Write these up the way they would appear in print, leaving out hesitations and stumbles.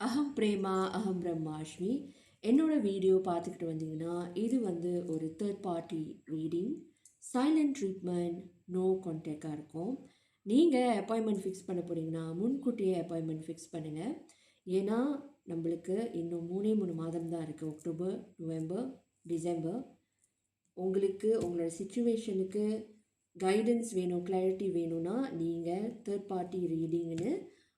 அகம் பிரேமா அகம் பிரம்மாஷ்மி. என்னோட வீடியோ பார்த்துக்கிட்டு வந்தீங்கன்னா இது வந்து ஒரு third party reading, silent treatment, no கான்டாக்டாக இருக்கும். நீங்கள் அப்பாயின்மெண்ட் ஃபிக்ஸ் பண்ண போகிறீங்கன்னா முன்கூட்டியே அப்பாயின்மெண்ட் ஃபிக்ஸ் பண்ணுங்கள். ஏன்னா நம்மளுக்கு இன்னும் 3 மாதம் தான் இருக்குது. October, November, December. உங்களுக்கு உங்களோட சுச்சுவேஷனுக்கு கைடன்ஸ் வேணும், கிளாரிட்டி வேணும்னா நீங்கள் தேர்ட் பார்ட்டி ரீடிங்னு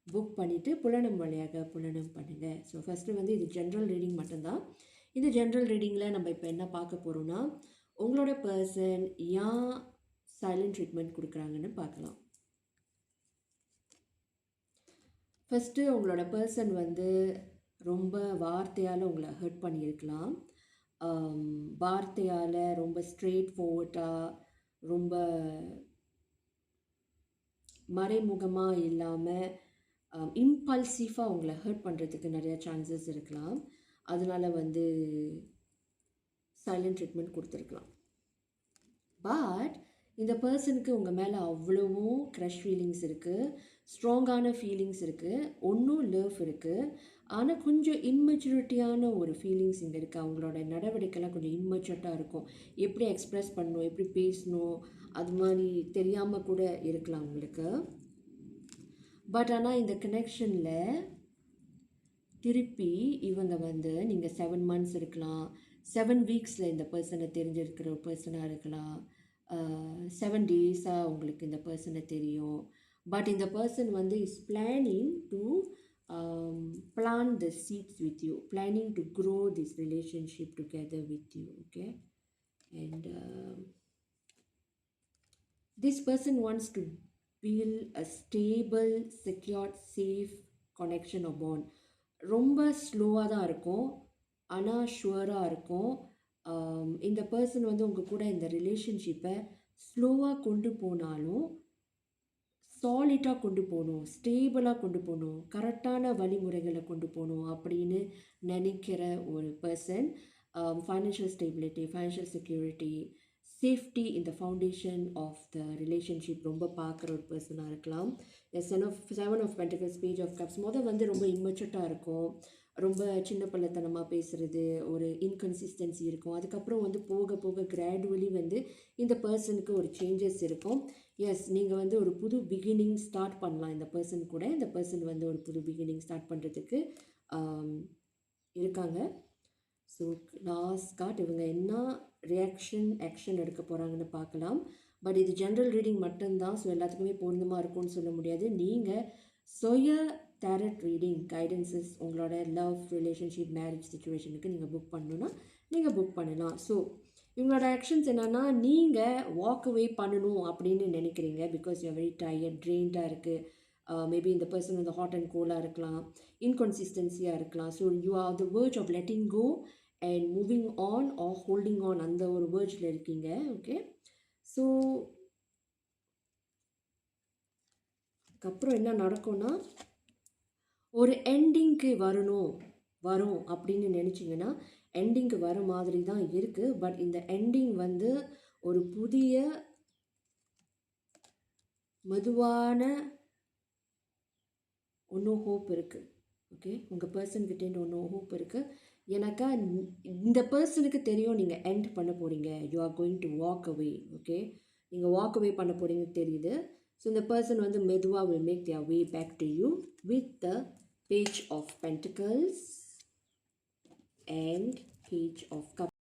புக் பண்ணிவிட்டு புலனம் வழியாக புலனம் பண்ணுங்கள். ஸோ ஃபஸ்ட்டு வந்து இது ஜென்ரல் ரீடிங் மட்டும்தான். இந்த ஜென்ரல் ரீடிங்கில் நம்ம இப்போ என்ன பார்க்க போகிறோன்னா, உங்களோட பர்சன் ஏன் சைலண்ட் ட்ரீட்மெண்ட் கொடுக்குறாங்கன்னு பார்க்கலாம். ஃபஸ்ட்டு உங்களோட பர்சன் வந்து ரொம்ப வார்த்தையால் உங்களை ஹர்ட் பண்ணியிருக்கலாம். வார்த்தையால் ரொம்ப ஸ்ட்ரெயிட் ஃபார்வர்டாக, ரொம்ப மறைமுகமாக இல்லாமல் இம்பல்சிவாக உங்களை ஹர்ட் பண்ணுறதுக்கு நிறையா சான்சஸ் இருக்கலாம். அதனால் வந்து சைலண்ட் ட்ரீட்மெண்ட் கொடுத்துருக்கலாம். பட் இந்த பர்சனுக்கு உங்கள் மேலே அவ்வளவும் க்ரஷ் ஃபீலிங்ஸ் இருக்குது, ஸ்ட்ராங்கான ஃபீலிங்ஸ் இருக்குது, ஒன்றும் லவ் இருக்குது. ஆனால் கொஞ்சம் இம்மெச்சூரிட்டியான ஒரு ஃபீலிங்ஸ் இங்கே இருக்குது. அவங்களோட நடவடிக்கைலாம் கொஞ்சம் இம்மெச்சூர்டாக இருக்கும். எப்படி எக்ஸ்ப்ரெஸ் பண்ணணும், எப்படி பேசணும், அது மாதிரி தெரியாமல் கூட இருக்கலாம் உங்களுக்கு. பட் ஆனால் இந்த கனெக்ஷனில் திருப்பி இவங்க வந்து நீங்கள் 7 months இருக்கலாம், 7 weeksல இந்த பர்சனை தெரிஞ்சிருக்கிற ஒரு பர்சனாக இருக்கலாம், 7 daysஸாக உங்களுக்கு இந்த பர்சனை தெரியும். பட் இந்த பர்சன் வந்து is planning to plant the seeds with you, planning to grow this relationship together with you, okay? And this person wants to build a stable, secured, safe connection or bond. ரொம்ப ஸ்லோவாக தான் இருக்கும், ஆனால் ஷுவராக இருக்கும். இந்த person வந்து உங்கள் கூட இந்த ரிலேஷன்ஷிப்பை ஸ்லோவாக கொண்டு போனாலும் சாலிட்டாக கொண்டு போகணும், ஸ்டேபிளாக கொண்டு போகணும், கரெக்டான வழிமுறைகளை கொண்டு போகணும் அப்படின்னு நினைக்கிற ஒரு person. Financial stability, financial security, safety இந்த ஃபவுண்டேஷன் ஆஃப் த ரிலேஷன்ஷிப் ரொம்ப பார்க்குற ஒரு பர்சனாக இருக்கலாம். Seven of pentacles, page of cups வந்து ரொம்ப இம்மெச்சூர்டாக இருக்கும், ரொம்ப சின்ன பிள்ளைத்தனமாக பேசுகிறது, ஒரு இன்கன்சிஸ்டன்சி இருக்கும். அதுக்கப்புறம் வந்து போக போக கிராடுவலி வந்து இந்த பர்சனுக்கு ஒரு சேஞ்சஸ் இருக்கும். எஸ், நீங்கள் வந்து ஒரு புது பிகினிங் ஸ்டார்ட் பண்ணலாம் இந்த பர்சன் கூட. இந்த பர்சன் வந்து ஒரு புது பிகினிங் ஸ்டார்ட் பண்ணுறதுக்கு இருக்காங்க. ஸோ லாஸ்ட் கார்ட், இவங்க என்ன ஆக்ஷன் எடுக்க போகிறாங்கன்னு பார்க்கலாம். பட் இது ஜென்ரல் ரீடிங் மட்டும்தான், ஸோ எல்லாத்துக்குமே பொருந்தமாக இருக்கும்னு சொல்ல முடியாது. நீங்கள் சுய டேரட் ரீடிங் கைடன்சஸ் உங்களோட லவ், ரிலேஷன்ஷிப், மேரேஜ் சுச்சுவேஷனுக்கு நீங்கள் புக் பண்ணணுன்னா நீங்கள் புக் பண்ணலாம். ஸோ இவங்களோட ஆக்ஷன்ஸ் என்னென்னா, நீங்கள் வாக் அவே பண்ணணும் அப்படின்னு நினைக்கிறீங்க பிகாஸ் யூ வெரி டயர்ட், ட்ரெயின்டாக இருக்குது. மேபி இந்த பர்சன் வந்து ஹாட் அண்ட் கோலாக இருக்கலாம், இன்கன்சிஸ்டன்சியாக இருக்கலாம். So you are the verge of letting go and moving on or holding on, அந்த ஒரு வேர்ஜில் இருக்கீங்க. ஓகே, ஸோ அதுக்கப்புறம் என்ன நடக்கும்னா, ஒரு எண்டிங்க்கு வரும் அப்படின்னு நினச்சிங்கன்னா எண்டிங்க்கு வர மாதிரி தான் இருக்குது. பட் இந்த எண்டிங் வந்து ஒரு புதிய மெதுவான ஒன்றும் ஹோப் இருக்குது. ஓகே, உங்கள் பர்சன்கிட்டேருந்து ஒன்றும் ஹோப் இருக்குது. எனக்கா இந்த பர்சனுக்கு தெரியும் நீங்கள் எண்ட் பண்ண போகிறீங்க, you are going to walk away. Okay, நீங்கள் வாக் அவே பண்ண போகிறீங்கன்னு தெரியுது. ஸோ இந்த பர்சன் வந்து மெதுவாக will make their way back to you with the page of pentacles and page of cups.